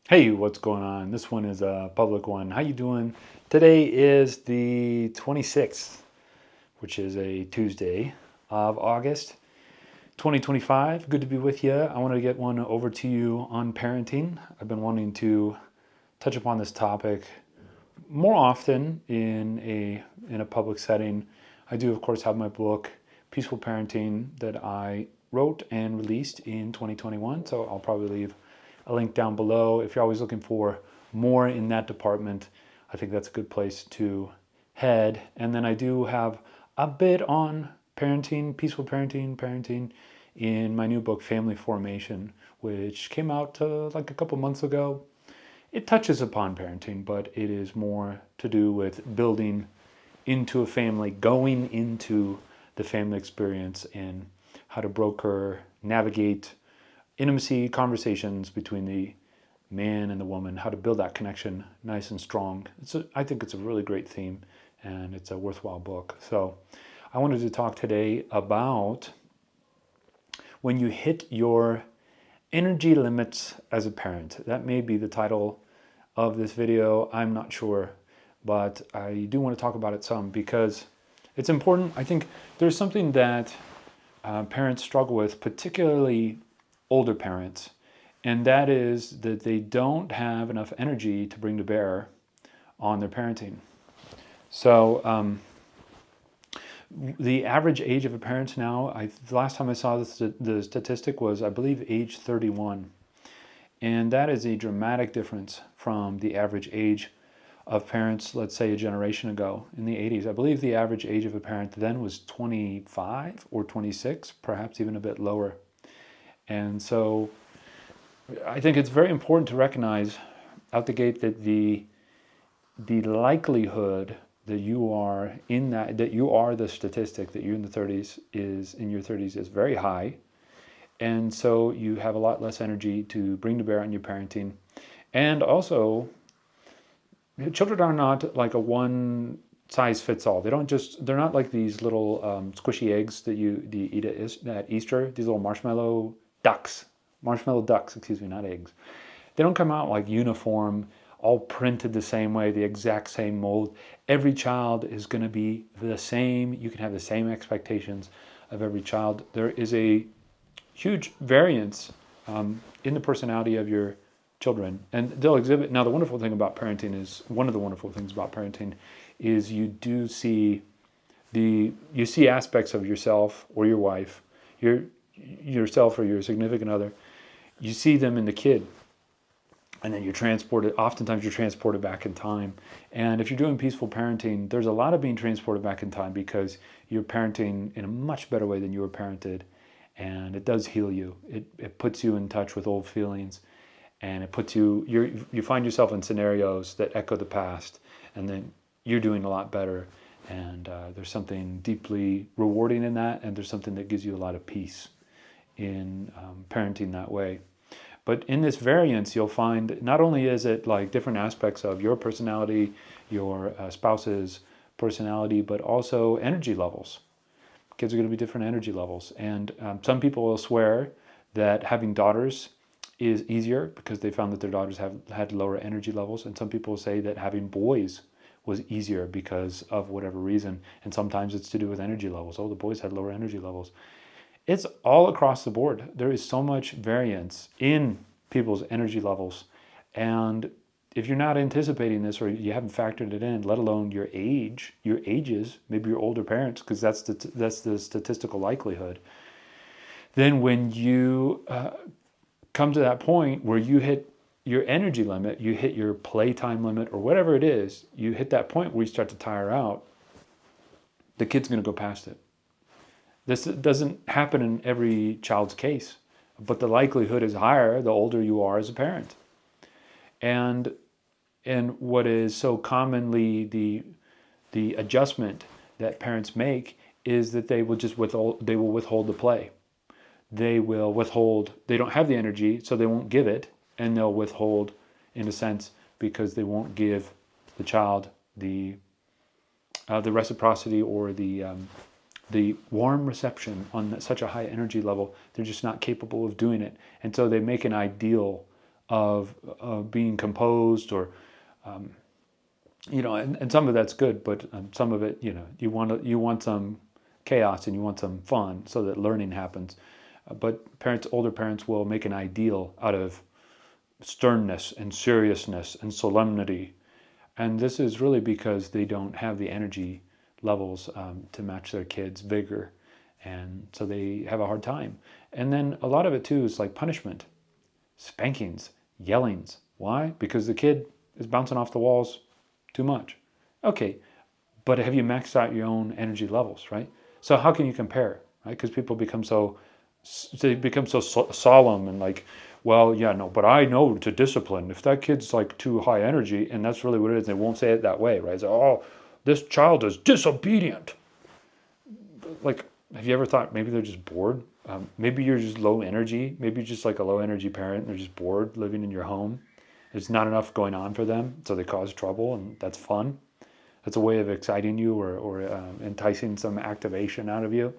Hey, what's going on? This one is a public one. How you doing? Today is the 26th, which is a Tuesday of August 2025. Good to be with you. I want to get one over to you on parenting. I've been wanting to touch upon this topic more often in a public setting. I do, of course, have my book, Peaceful Parenting, that I wrote and released in 2021. So I'll probably leave a link down below. If you're always looking for more in that department, I think that's a good place to head. And then I do have a bit on parenting, peaceful parenting in my new book, Family Formation, which came out like a couple months ago. It touches upon parenting, but it is more to do with building into a family, going into the family experience, and how to broker, navigate intimacy conversations between the man and the woman, how to build that connection nice and strong. I think it's a really great theme, and it's a worthwhile book. So I wanted to talk today about when you hit your energy limits as a parent. That may be the title of this video. I'm not sure, but I do want to talk about it some because it's important. I think there's something that parents struggle with, particularly older parents, and that is that they don't have enough energy to bring to bear on their parenting. So the average age of a parent now, the last time I saw the statistic was, I believe, age 31. And that is a dramatic difference from the average age of parents, let's say a generation ago in the 80s. I believe the average age of a parent then was 25 or 26, perhaps even a bit lower. And so I think it's very important to recognize out the gate that the likelihood that you are in that you are the statistic that you're in the 30s is very high. And so you have a lot less energy to bring to bear on your parenting. And also, children are not like a one size fits all. They're not like these little squishy eggs that you eat at Easter, these little marshmallow ducks, excuse me, not eggs. They don't come out like uniform, all printed the same way, the exact same mold. Every child is going to be the same. You can have the same expectations of every child. There is a huge variance in the personality of your children, and they'll exhibit. Now, one of the wonderful things about parenting is you do see you see aspects of yourself or your wife, yourself or your significant other. You see them in the kid, and then oftentimes you're transported back in time. And if you're doing peaceful parenting, there's a lot of being transported back in time because you're parenting in a much better way than you were parented. And it does heal you. It puts you in touch with old feelings, and it puts you find yourself in scenarios that echo the past, and then you're doing a lot better. And there's something deeply rewarding in that, and there's something that gives you a lot of peace in parenting that way. But in this variance, you'll find not only is it like different aspects of your personality, your spouse's personality, but also energy levels. Kids are going to be different energy levels. And some people will swear that having daughters is easier because they found that their daughters had lower energy levels. And some people say that having boys was easier because of whatever reason. And sometimes it's to do with energy levels. Oh, the boys had lower energy levels. It's all across the board. There is so much variance in people's energy levels. And if you're not anticipating this or you haven't factored it in, let alone your ages, maybe your older parents, because that's the statistical likelihood, then when you come to that point where you hit your energy limit, you hit your playtime limit or whatever it is, you hit that point where you start to tire out, the kid's going to go past it. This doesn't happen in every child's case, but the likelihood is higher the older you are as a parent. And what is so commonly the adjustment that parents make is that they will withhold the play. They will withhold, they don't have the energy, so they won't give it, and they'll withhold in a sense because they won't give the child the reciprocity or the warm reception on such a high energy level. They're just not capable of doing it. And so they make an ideal of being composed, or and some of that's good, but some of it, you want some chaos and you want some fun so that learning happens. But older parents will make an ideal out of sternness and seriousness and solemnity. And this is really because they don't have the energy levels to match their kids' vigor. And so they have a hard time. And then a lot of it too is like punishment, spankings, yellings. Why? Because the kid is bouncing off the walls too much. Okay, but have you maxed out your own energy levels, right? So how can you compare, right? Because people become so solemn and like, well, yeah, no, but I know to discipline. If that kid's like too high energy, and that's really what it is, they won't say it that way, right? So, oh, this child is disobedient. Like, have you ever thought maybe they're just bored? Maybe you're just low energy. Maybe you're just like a low energy parent. And they're just bored living in your home. There's not enough going on for them, so they cause trouble, and that's fun. That's a way of exciting you or enticing some activation out of you.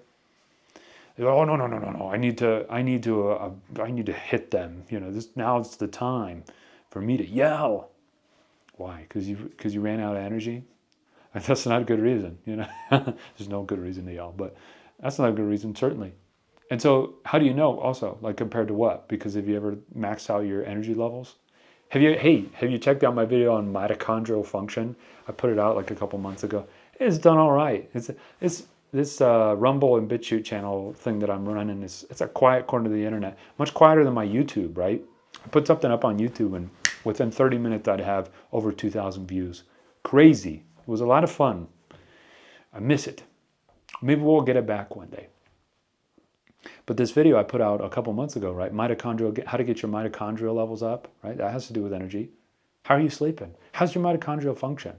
They go, oh no! I need to hit them. Now it's the time for me to yell. Why? Because you ran out of energy. That's not a good reason. There's no good reason to yell, but that's not a good reason certainly. And so, how do you know? Also, like compared to what? Because have you ever maxed out your energy levels? Have you checked out my video on mitochondrial function? I put it out like a couple months ago. It's done all right. It's this Rumble and BitChute channel thing that I'm running. It's a quiet corner of the internet, much quieter than my YouTube, right? I put something up on YouTube, and within 30 minutes, I'd have over 2,000 views. Crazy. It was a lot of fun. I miss it. Maybe we'll get it back one day. But this video I put out a couple months ago, right? How to get your mitochondrial levels up, right? That has to do with energy. How are you sleeping? How's your mitochondrial function?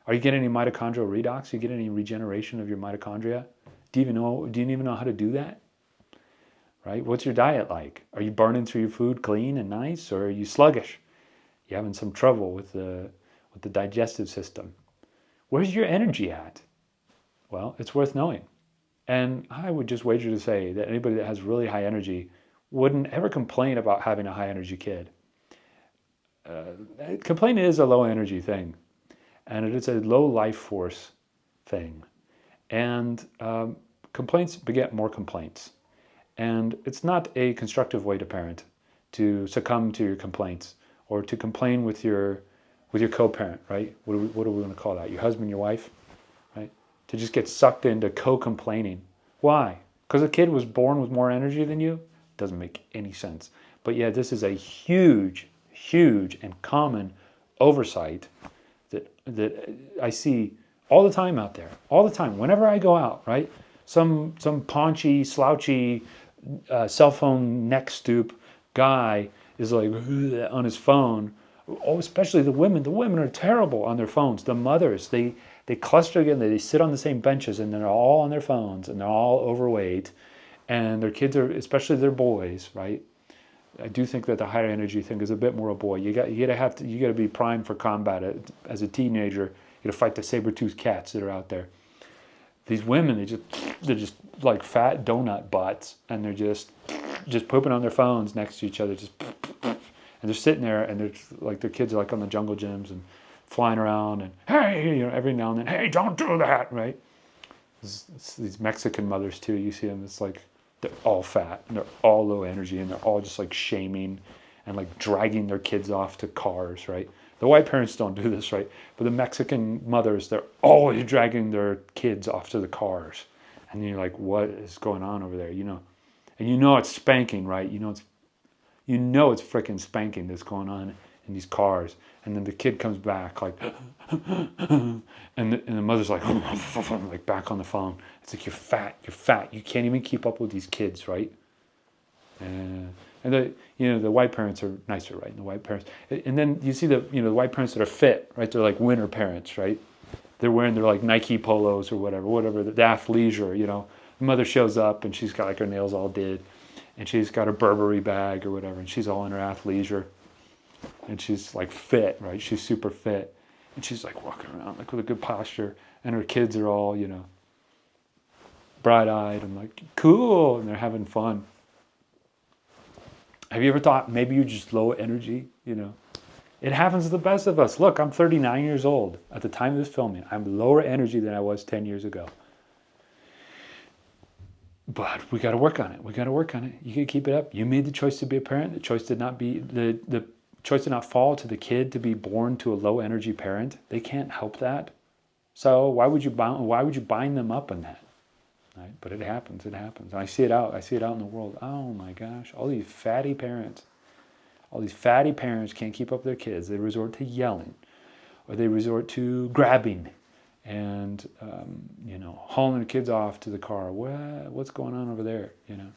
Are you getting any mitochondrial redox? You get any regeneration of your mitochondria? Do you even know how to do that? Right? What's your diet like? Are you burning through your food clean and nice, or are you sluggish? You having some trouble with the digestive system? Where's your energy at? Well, it's worth knowing. And I would just wager to say that anybody that has really high energy wouldn't ever complain about having a high energy kid. Complaining is a low energy thing, and it is a low life force thing. And complaints beget more complaints. And it's not a constructive way to parent, to succumb to your complaints or to complain with your co-parent, right? What are we going to call that? Your husband, your wife, right? To just get sucked into co-complaining. Why? Because a kid was born with more energy than you? Doesn't make any sense. But yeah, this is a huge, huge and common oversight that I see all the time out there. All the time. Whenever I go out, right? Some paunchy, slouchy, cell phone neck stoop guy is like on his phone. Oh, especially the women. The women are terrible on their phones. The mothers, they cluster together. They sit on the same benches, and they're all on their phones, and they're all overweight, and their kids are, especially their boys, right? I do think that the higher energy thing is a bit more a boy. You got to be primed for combat as a teenager. You got to fight the saber-toothed cats that are out there. These women, they're just like fat donut butts, and they're just pooping on their phones next to each other, and they're sitting there, and they're like, their kids are like on the jungle gyms and flying around, and hey, every now and then, hey, don't do that, right? It's these Mexican mothers too. You see them. It's like they're all fat and they're all low energy, and they're all just like shaming and like dragging their kids off to cars, right? The white parents don't do this, right? But the Mexican mothers, they're always dragging their kids off to the cars, and you're like, what is going on over there? And it's spanking, right? It's freaking spanking that's going on in these cars. And then the kid comes back like, and the mother's like, like back on the phone. It's like, you're fat. You can't even keep up with these kids, right? And the white parents are nicer, right? The white parents, and then you see the white parents that are fit, right? They're like winter parents, right? They're wearing their like Nike polos or whatever, the athleisure, The mother shows up and she's got like her nails all did, and she's got her Burberry bag or whatever, and she's all in her athleisure, and she's like fit, right? She's super fit, and she's like walking around like with a good posture, and her kids are all, bright-eyed and like cool, and they're having fun. Have you ever thought maybe you're just low energy? It happens to the best of us. Look, I'm 39 years old at the time of this filming. I'm lower energy than I was 10 years ago. But we got to work on it. We got to work on it. You got to keep it up. You made the choice to be a parent. The choice did not be the choice did not fall to the kid to be born to a low energy parent. They can't help that. So why would you bind them up in that? Right? But it happens. It happens. And I see it out. I see it out in the world. Oh my gosh! All these fatty parents can't keep up with their kids. They resort to yelling, or they resort to grabbing, and hauling their kids off to the car. What's going on over there? And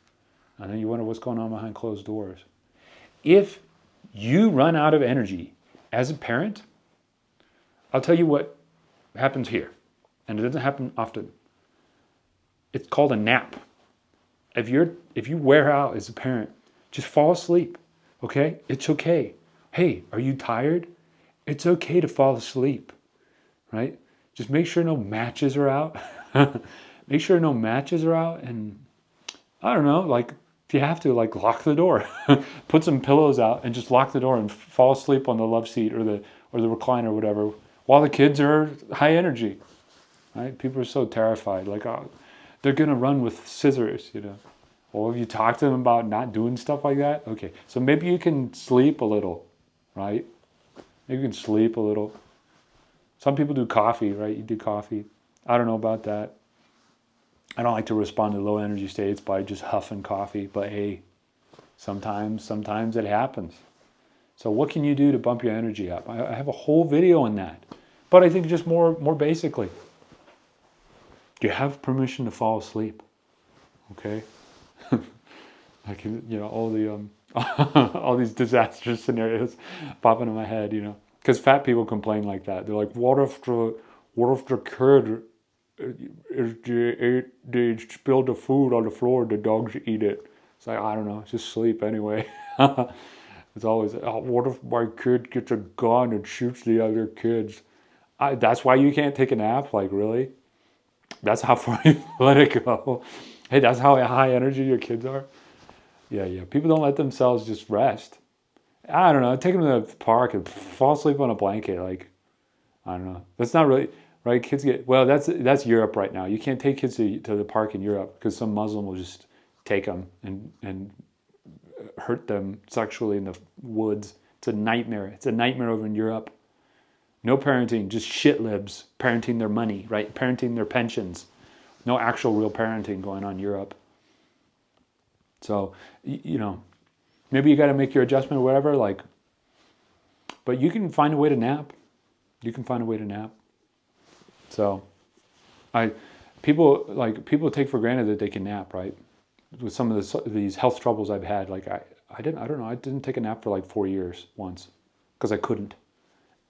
then you wonder what's going on behind closed doors. If you run out of energy as a parent, I'll tell you what happens here, and it doesn't happen often. It's called a nap. If you wear out as a parent, just fall asleep. Okay? It's okay. Hey, are you tired? It's okay to fall asleep. Right? Just make sure no matches are out. Make sure no matches are out, and I don't know, like if you have to, like lock the door. Put some pillows out and just lock the door and fall asleep on the love seat or the recliner or whatever while the kids are high energy. Right? People are so terrified, like they're gonna run with scissors, Well, if you talk to them about not doing stuff like that, okay. So maybe you can sleep a little, right? Maybe you can sleep a little. Some people do coffee, right? You do coffee. I don't know about that. I don't like to respond to low energy states by just huffing coffee, but hey, sometimes it happens. So what can you do to bump your energy up? I have a whole video on that. But I think just more basically, you have permission to fall asleep, okay? Like, all the all these disastrous scenarios popping in my head, because fat people complain like that. They're like, what if the kid, they spilled the food on the floor, the dogs eat it? It's like, I don't know, just sleep anyway. It's always, what if my kid gets a gun and shoots the other kids? That's why you can't take a nap? Like, really? That's how far you let it go? Hey, that's how high energy your kids are? Yeah. People don't let themselves just rest. I don't know. Take them to the park and fall asleep on a blanket. Like, I don't know. That's not really, right? Kids that's Europe right now. You can't take kids to the park in Europe because some Muslim will just take them and hurt them sexually in the woods. It's a nightmare. It's a nightmare over in Europe. No parenting, just shit libs parenting their money, right? Parenting their pensions. No actual real parenting going on in Europe. So, maybe you got to make your adjustment or whatever, but you can find a way to nap. You can find a way to nap. So, people take for granted that they can nap, right? With some of these health troubles I've had, I didn't take a nap for 4 years once because I couldn't.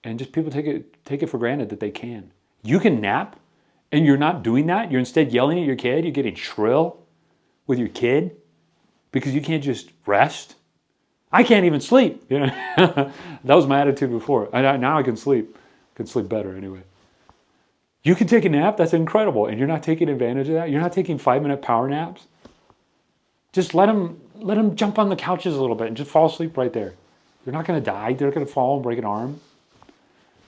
And just people take it for granted that they can. You can nap, and you're not doing that. You're instead yelling at your kid. You're getting shrill with your kid because you can't just rest. I can't even sleep. That was my attitude before. Now I can sleep. I can sleep better anyway. You can take a nap. That's incredible. And you're not taking advantage of that. You're not taking 5-minute power naps. Just let them jump on the couches a little bit and just fall asleep right there. They're not going to die. They're going to fall and break an arm.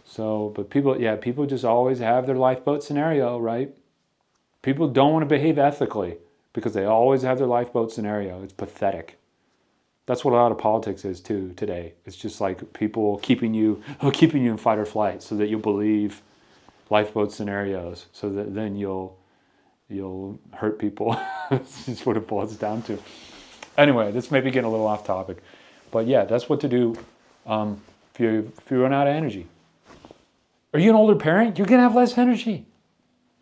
So, but people just always have their lifeboat scenario, right? People don't want to behave ethically because they always have their lifeboat scenario. It's pathetic. That's what a lot of politics is too today. It's just like people keeping you in fight or flight so that you'll believe lifeboat scenarios, so that then you'll hurt people. That's just what it boils down to. Anyway, this may be getting a little off topic, but yeah, that's what to do if you run out of energy. Are you an older parent? You're going to have less energy.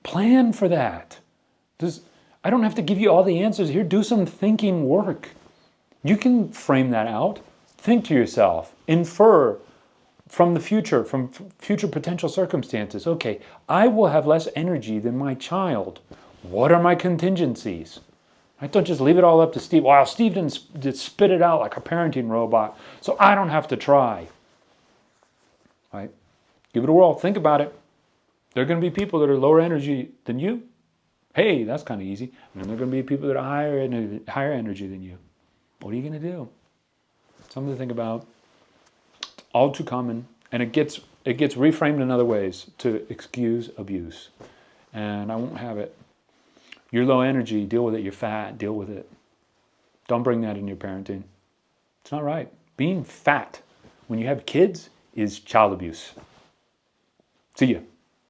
Plan for that. I don't have to give you all the answers here. Do some thinking work. You can frame that out. Think to yourself. Infer from future potential circumstances. Okay, I will have less energy than my child. What are my contingencies? Right? Don't just leave it all up to Steve. Well, Steve didn't spit it out like a parenting robot, so I don't have to try. Right? Give it a whirl. Think about it. There are going to be people that are lower energy than you. Hey, that's kind of easy. And then there are going to be people that are higher energy than you. What are you going to do? Something to think about. It's all too common, and it gets reframed in other ways to excuse abuse. And I won't have it. You're low energy, deal with it. You're fat, deal with it. Don't bring that in your parenting. It's not right. Being fat when you have kids is child abuse. See ya.